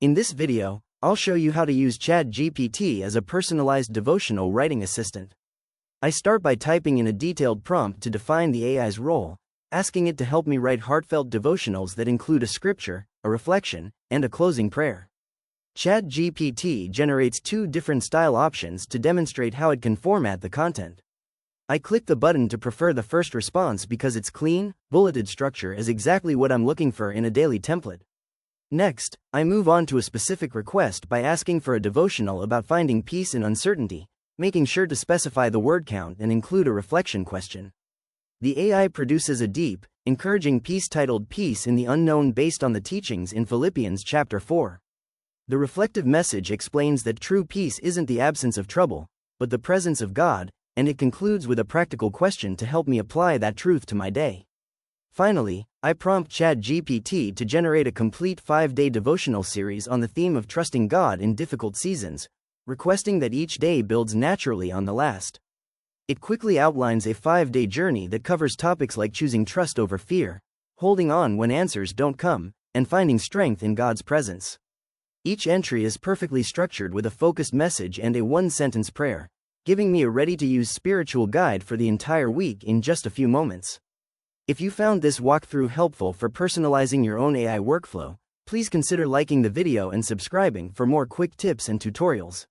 In this video, I'll show you how to use ChatGPT as a personalized devotional writing assistant. I start by typing in a detailed prompt to define the AI's role, asking it to help me write heartfelt devotionals that include a scripture, a reflection, and a closing prayer. ChatGPT generates two different style options to demonstrate how it can format the content. I click the button to prefer the first response because its clean, bulleted structure is exactly what I'm looking for in a daily template. Next, I move on to a specific request by asking for a devotional about finding peace in uncertainty, making sure to specify the word count and include a reflection question. The AI produces a deep, encouraging piece titled Peace in the Unknown based on the teachings in Philippians chapter 4. The reflective message explains that true peace isn't the absence of trouble, but the presence of God, and it concludes with a practical question to help me apply that truth to my day. Finally, I prompt ChatGPT to generate a complete 5-day devotional series on the theme of trusting God in difficult seasons, requesting that each day builds naturally on the last. It quickly outlines a 5-day journey that covers topics like choosing trust over fear, holding on when answers don't come, and finding strength in God's presence. Each entry is perfectly structured with a focused message and a one-sentence prayer, giving me a ready-to-use spiritual guide for the entire week in just a few moments. If you found this walkthrough helpful for personalizing your own AI workflow, please consider liking the video and subscribing for more quick tips and tutorials.